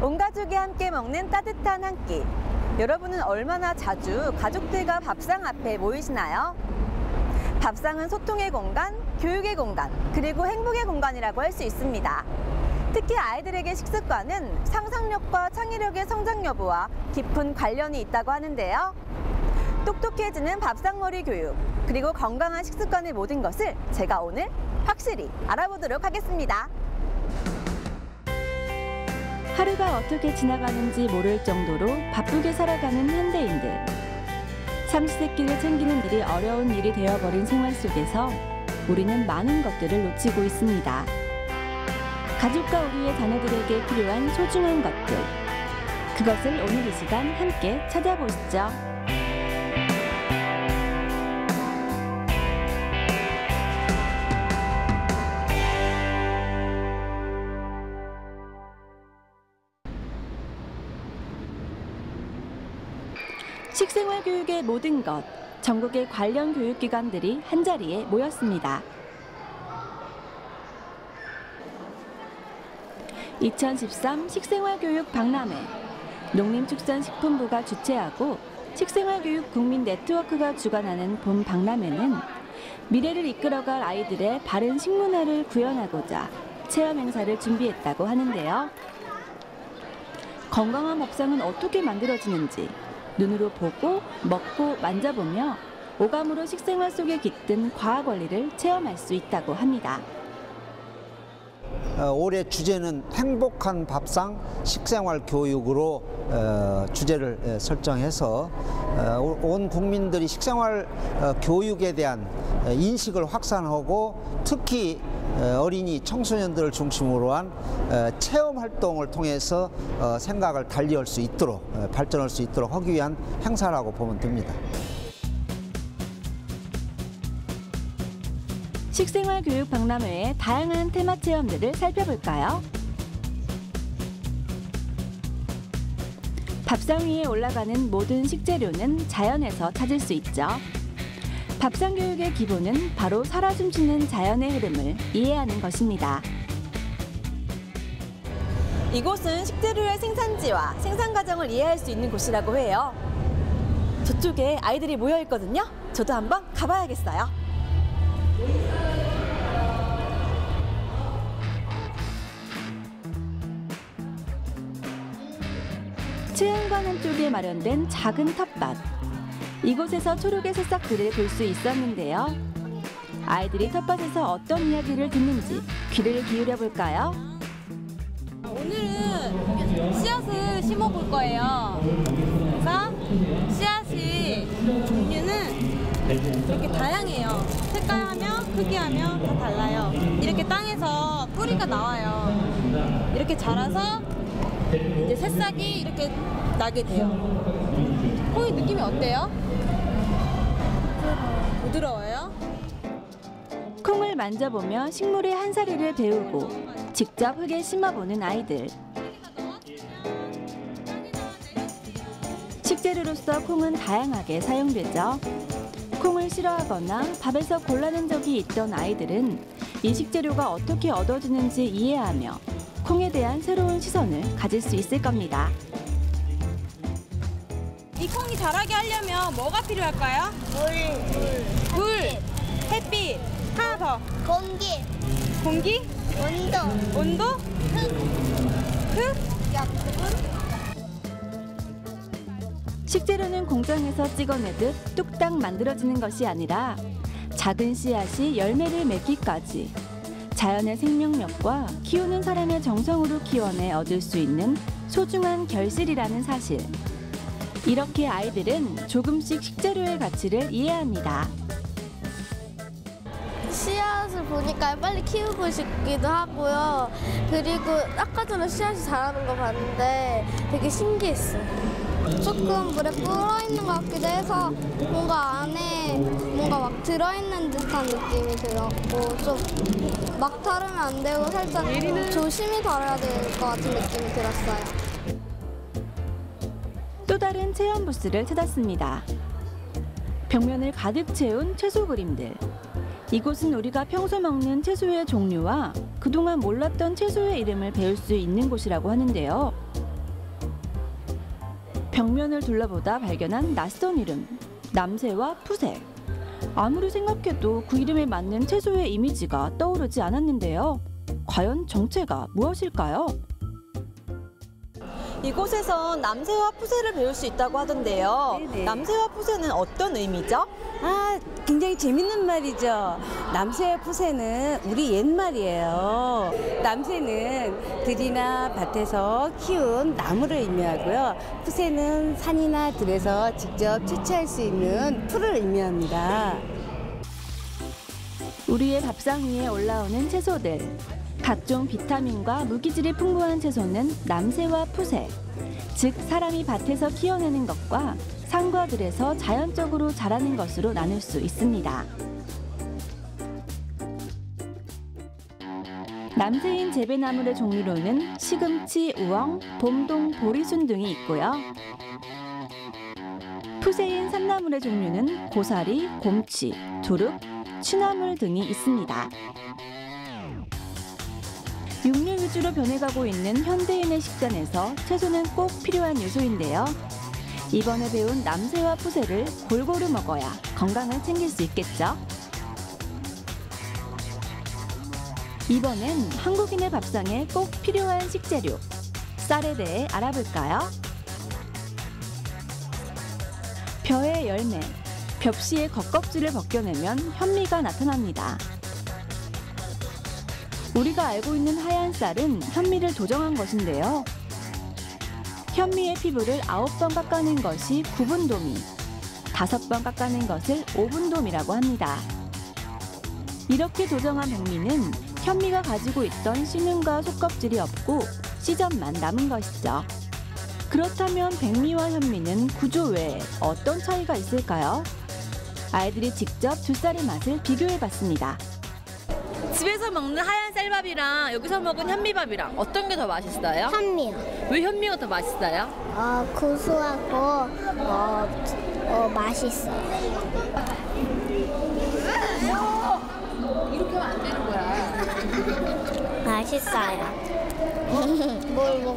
온 가족이 함께 먹는 따뜻한 한 끼. 여러분은 얼마나 자주 가족들과 밥상 앞에 모이시나요? 밥상은 소통의 공간, 교육의 공간, 그리고 행복의 공간이라고 할 수 있습니다. 특히 아이들에게 식습관은 상상력과 창의력의 성장 여부와 깊은 관련이 있다고 하는데요. 똑똑해지는 밥상머리 교육, 그리고 건강한 식습관의 모든 것을 제가 오늘 확실히 알아보도록 하겠습니다. 하루가 어떻게 지나가는지 모를 정도로 바쁘게 살아가는 현대인들. 삼시세끼를 챙기는 일이 어려운 일이 되어버린 생활 속에서 우리는 많은 것들을 놓치고 있습니다. 가족과 우리의 자녀들에게 필요한 소중한 것들. 그것을 오늘 이 시간 함께 찾아보시죠. 식생활 교육의 모든 것, 전국의 관련 교육기관들이 한자리에 모였습니다. 2013 식생활교육 박람회, 농림축산식품부가 주최하고 식생활교육 국민 네트워크가 주관하는 본 박람회는 미래를 이끌어갈 아이들의 바른 식문화를 구현하고자 체험 행사를 준비했다고 하는데요. 건강한 밥상은 어떻게 만들어지는지 눈으로 보고 먹고 만져보며 오감으로 식생활 속에 깃든 과학 원리를 체험할 수 있다고 합니다. 올해 주제는 행복한 밥상 식생활 교육으로 주제를 설정해서 온 국민들이 식생활 교육에 대한 인식을 확산하고 특히 어린이 청소년들을 중심으로 한 체험 활동을 통해서 생각을 달리할 수 있도록 발전할 수 있도록 하기 위한 행사라고 보면 됩니다. 식생활 교육 박람회의 다양한 테마 체험들을 살펴볼까요? 밥상 위에 올라가는 모든 식재료는 자연에서 찾을 수 있죠. 밥상 교육의 기본은 바로 살아 숨쉬는 자연의 흐름을 이해하는 것입니다. 이곳은 식재료의 생산지와 생산 과정을 이해할 수 있는 곳이라고 해요. 저쪽에 아이들이 모여 있거든요. 저도 한번 가봐야겠어요. 체험관 한쪽에 마련된 작은 텃밭. 이곳에서 초록의 새싹들을 볼 수 있었는데요. 아이들이 텃밭에서 어떤 이야기를 듣는지 귀를 기울여 볼까요? 오늘은 씨앗을 심어볼 거예요. 그래서 씨앗이 종류는 이렇게 다양해요. 색깔하며 크기하며 다 달라요. 이렇게 땅에서 뿌리가 나와요. 이렇게 자라서 이제 새싹이 이렇게 나게 돼요. 콩이 느낌이 어때요? 부드러워요? 콩을 만져보며 식물의 한 사리를 배우고 직접 흙에 심어보는 아이들. 식재료로서 콩은 다양하게 사용되죠. 콩을 싫어하거나 밥에서 골라낸 적이 있던 아이들은 이 식재료가 어떻게 얻어지는지 이해하며 콩에 대한 새로운 시선을 가질 수 있을 겁니다. 이 콩이 자라게 하려면 뭐가 필요할까요? 물, 햇빛, 하나 더. 공기, 공기, 온도, 흙, 식재료는 공장에서 찍어내듯 뚝딱 만들어지는 것이 아니라 작은 씨앗이 열매를 맺기까지 자연의 생명력과 키우는 사람의 정성으로 키워내 얻을 수 있는 소중한 결실이라는 사실. 이렇게 아이들은 조금씩 식재료의 가치를 이해합니다. 씨앗을 보니까 빨리 키우고 싶기도 하고요. 그리고 아까 전에 씨앗이 자라는 거 봤는데 되게 신기했어요. 조금 물에 불어있는 것 같기도 해서 뭔가 안에 뭔가 막 들어있는 듯한 느낌이 들었고 좀 막 다루면 안 되고 살짝 조심히 다뤄야 될 것 같은 느낌이 들었어요. 또 다른 체험 부스를 찾았습니다. 벽면을 가득 채운 채소 그림들. 이곳은 우리가 평소 먹는 채소의 종류와 그동안 몰랐던 채소의 이름을 배울 수 있는 곳이라고 하는데요. 벽면을 둘러보다 발견한 낯선 이름, 남새와 푸새. 아무리 생각해도 그 이름에 맞는 채소의 이미지가 떠오르지 않았는데요. 과연 정체가 무엇일까요? 이곳에서 남새와 푸새를 배울 수 있다고 하던데요. 네네. 남새와 푸새는 어떤 의미죠? 굉장히 재밌는 말이죠. 남새와 푸새는 우리 옛말이에요. 남새는 들이나 밭에서 키운 나무를 의미하고요. 푸새는 산이나 들에서 직접 채취할 수 있는 풀을 의미합니다. 우리의 밥상 위에 올라오는 채소들. 각종 비타민과 무기질이 풍부한 채소는 남새와 푸새, 즉 사람이 밭에서 키워내는 것과 산과 들에서 자연적으로 자라는 것으로 나눌 수 있습니다. 남새인 재배나물의 종류로는 시금치, 우엉, 봄동, 보리순 등이 있고요. 푸새인 산나물의 종류는 고사리, 곰치, 두릅, 취나물 등이 있습니다. 육류 위주로 변해가고 있는 현대인의 식단에서 채소는 꼭 필요한 요소인데요. 이번에 배운 남새와 푸새를 골고루 먹어야 건강을 챙길 수 있겠죠. 이번엔 한국인의 밥상에 꼭 필요한 식재료, 쌀에 대해 알아볼까요? 벼의 열매, 벽시의 겉껍질을 벗겨내면 현미가 나타납니다. 우리가 알고 있는 하얀 쌀은 현미를 도정한 것인데요. 현미의 피부를 9번 깎아낸 것이 9분도미, 5번 깎아낸 것을 5분도미라고 합니다. 이렇게 도정한 백미는 현미가 가지고 있던 씨눈과 속껍질이 없고 씨점만 남은 것이죠. 그렇다면 백미와 현미는 구조 외에 어떤 차이가 있을까요? 아이들이 직접 두 쌀의 맛을 비교해봤습니다. 집에서 먹는 하얀 쌀밥이랑 여기서 먹은 현미밥이랑 어떤 게 더 맛있어요? 현미요. 왜 현미가 더 맛있어요? 고소하고 맛있어요. 이렇게 하면 안 되는 거야. 맛있어요.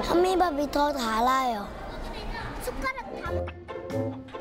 현미밥이 더 달아요.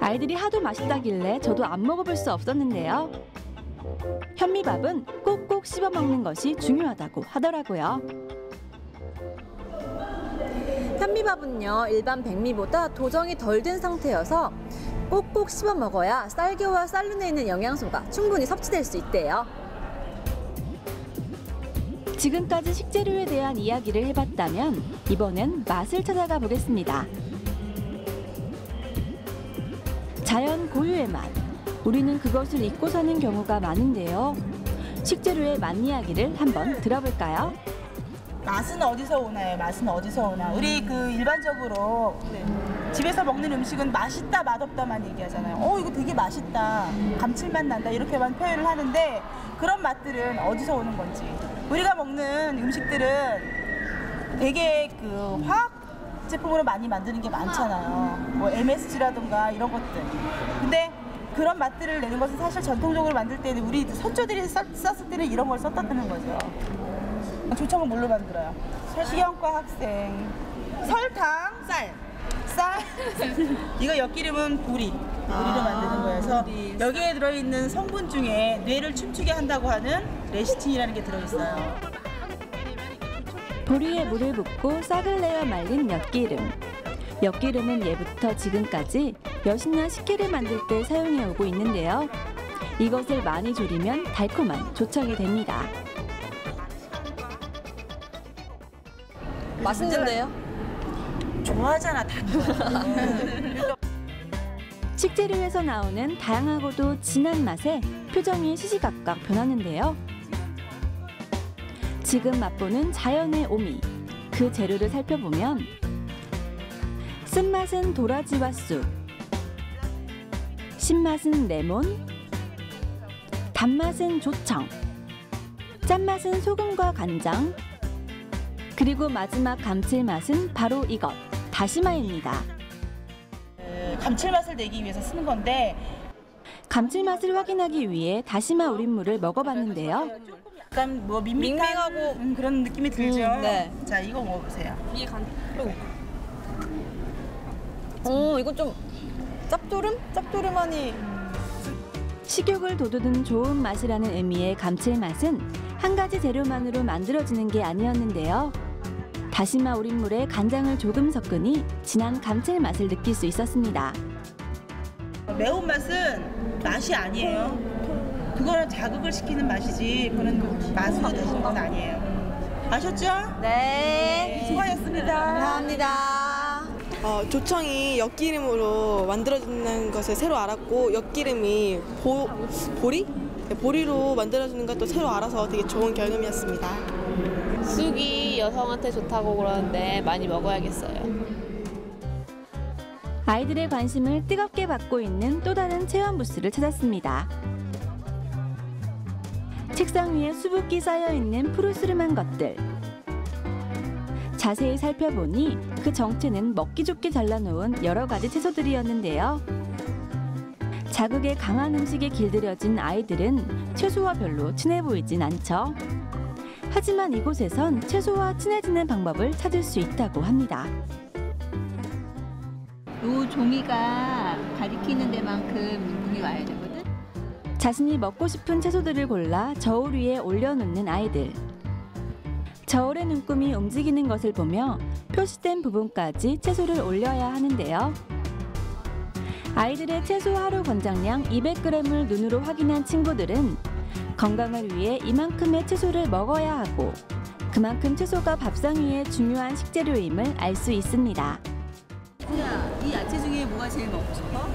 아이들이 하도 맛있다길래 저도 안 먹어볼 수 없었는데요. 현미밥은 꼭꼭 씹어 먹는 것이 중요하다고 하더라고요. 현미밥은요, 일반 백미보다 도정이 덜 된 상태여서 꼭꼭 씹어 먹어야 쌀겨와 쌀눈에 있는 영양소가 충분히 섭취될 수 있대요. 지금까지 식재료에 대한 이야기를 해봤다면 이번엔 맛을 찾아가 보겠습니다. 자연 고유의 맛. 우리는 그것을 잊고 사는 경우가 많은데요. 식재료의 맛 이야기를 한번 들어볼까요? 맛은 어디서 오나요? 맛은 어디서 오나? 우리 그 일반적으로 집에서 먹는 음식은 맛있다, 맛없다만 얘기하잖아요. 이거 되게 맛있다, 감칠맛 난다 이렇게만 표현을 하는데 그런 맛들은 어디서 오는 건지. 우리가 먹는 음식들은 되게 그 화학 제품으로 많이 만드는 게 많잖아요. 뭐 MSG라든가 이런 것들. 근데 그런 맛들을 내는 것은 사실 전통적으로 만들 때는 우리 선조들이 썼을 때는 이런 걸 썼다는 거죠. 조청은 뭘로 만들어요? 시험과 학생. 설탕, 쌀. 이거 엿기름은 보리로 만드는 거예요. 그래서 여기에 들어있는 성분 중에 뇌를 춤추게 한다고 하는 레시틴이라는 게 들어있어요. 보리에 물을 붓고 싹을 내어 말린 엿기름. 엿기름은 예부터 지금까지 엿이나 식혜를 만들 때 사용해 오고 있는데요. 이것을 많이 졸이면 달콤한 조청이 됩니다. 맛있는데요? 좋아하잖아, 당근. 식재료에서 나오는 다양하고도 진한 맛에 표정이 시시각각 변하는데요. 지금 맛보는 자연의 오미. 그 재료를 살펴보면 쓴맛은 도라지와 쑥, 신맛은 레몬, 단맛은 조청, 짠맛은 소금과 간장, 그리고 마지막 감칠맛은 바로 이것, 다시마입니다. 감칠맛을 내기 위해서 쓰는 건데 감칠맛을 확인하기 위해 다시마 우린물을 먹어봤는데요. 약간 뭐 밍밍하고 그런 느낌이 들죠? 네. 자, 이거 먹어보세요. 이게 이건 좀 짭조름하니. 식욕을 돋우는 좋은 맛이라는 의미의 감칠맛은 한 가지 재료만으로 만들어지는 게 아니었는데요. 다시마 우린물에 간장을 조금 섞으니 진한 감칠맛을 느낄 수 있었습니다. 매운맛은 맛이 아니에요. 그거는 자극을 시키는 맛이지 그거는 맛으로 되는 건 아니에요. 아셨죠? 네. 수고하셨습니다. 감사합니다. 조청이 엿기름으로 만들어지는 것을 새로 알았고 엿기름이 보리로 만들어지는 것도 새로 알아서 되게 좋은 경험이었습니다. 쑥이 여성한테 좋다고 그러는데 많이 먹어야겠어요. 아이들의 관심을 뜨겁게 받고 있는 또 다른 체험 부스를 찾았습니다. 책상 위에 수북히 쌓여있는 푸르스름한 것들. 자세히 살펴보니 그 정체는 먹기 좋게 잘라놓은 여러 가지 채소들이었는데요. 자극에 강한 음식에 길들여진 아이들은 채소와 별로 친해 보이진 않죠. 하지만 이곳에선 채소와 친해지는 방법을 찾을 수 있다고 합니다. 요 종이가 가리키는 데만큼 눈이 와야 되거든. 자신이 먹고 싶은 채소들을 골라 저울 위에 올려놓는 아이들. 저울의 눈금이 움직이는 것을 보며 표시된 부분까지 채소를 올려야 하는데요. 아이들의 채소 하루 권장량 200g을 눈으로 확인한 친구들은 건강을 위해 이만큼의 채소를 먹어야 하고 그만큼 채소가 밥상 위에 중요한 식재료임을 알 수 있습니다. 이 야채 중에 뭐가 제일 먹고 싶어?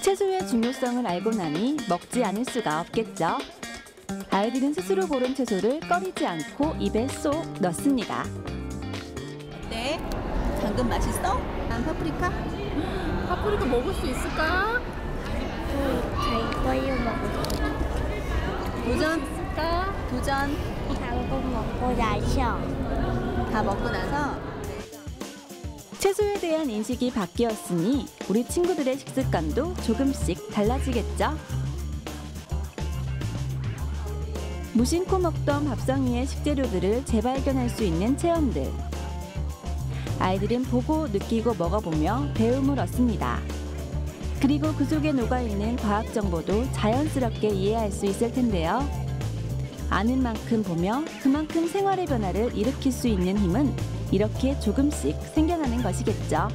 채소의 중요성을 알고 나니 먹지 않을 수가 없겠죠. 아이들은 스스로 고른 채소를 꺼리지 않고 입에 쏙 넣습니다. 어때? 당근 맛있어? 난 파프리카? 파프리카 먹을 수 있을까? 이거요 먹고 도전? 도전. 당근 먹고 나셔. 다 먹고 나서 채소에 대한 인식이 바뀌었으니 우리 친구들의 식습관도 조금씩 달라지겠죠. 무심코 먹던 밥상 위의 식재료들을 재발견할 수 있는 체험들. 아이들은 보고 느끼고 먹어보며 배움을 얻습니다. 그리고 그 속에 녹아있는 과학 정보도 자연스럽게 이해할 수 있을 텐데요. 아는 만큼 보며 그만큼 생활의 변화를 일으킬 수 있는 힘은 이렇게 조금씩 생겨나는 것이겠죠.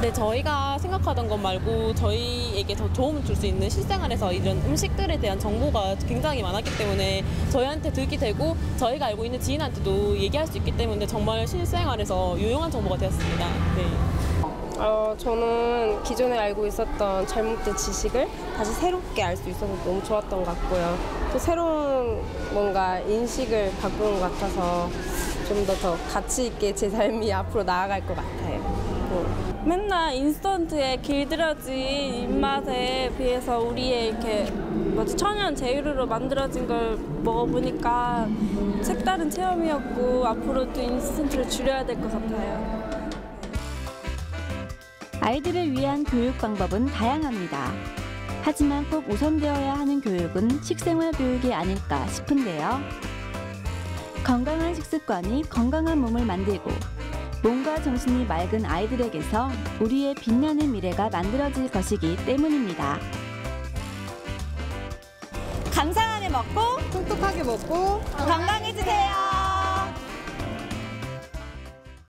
네, 저희가 생각하던 것 말고 저희에게 더 도움을 줄 수 있는 실생활에서 이런 음식들에 대한 정보가 굉장히 많았기 때문에 저희한테 득이 되고 저희가 알고 있는 지인한테도 얘기할 수 있기 때문에 정말 실생활에서 유용한 정보가 되었습니다. 네. 저는 기존에 알고 있었던 잘못된 지식을 다시 새롭게 알 수 있어서 너무 좋았던 것 같고요. 또 새로운 뭔가 인식을 바꾼 것 같아서 좀 더 가치 있게 제 삶이 앞으로 나아갈 것 같아요. 맨날 인스턴트에 길들여진 입맛에 비해서 우리의 이렇게 천연 제휴로 만들어진 걸 먹어보니까 색다른 체험이었고 앞으로도 인스턴트를 줄여야 될 것 같아요. 아이들을 위한 교육 방법은 다양합니다. 하지만 꼭 우선되어야 하는 교육은 식생활 교육이 아닐까 싶은데요. 건강한 식습관이 건강한 몸을 만들고 몸과 정신이 맑은 아이들에게서 우리의 빛나는 미래가 만들어질 것이기 때문입니다. 감사하게 먹고 똑똑하게 먹고 건강해지세요.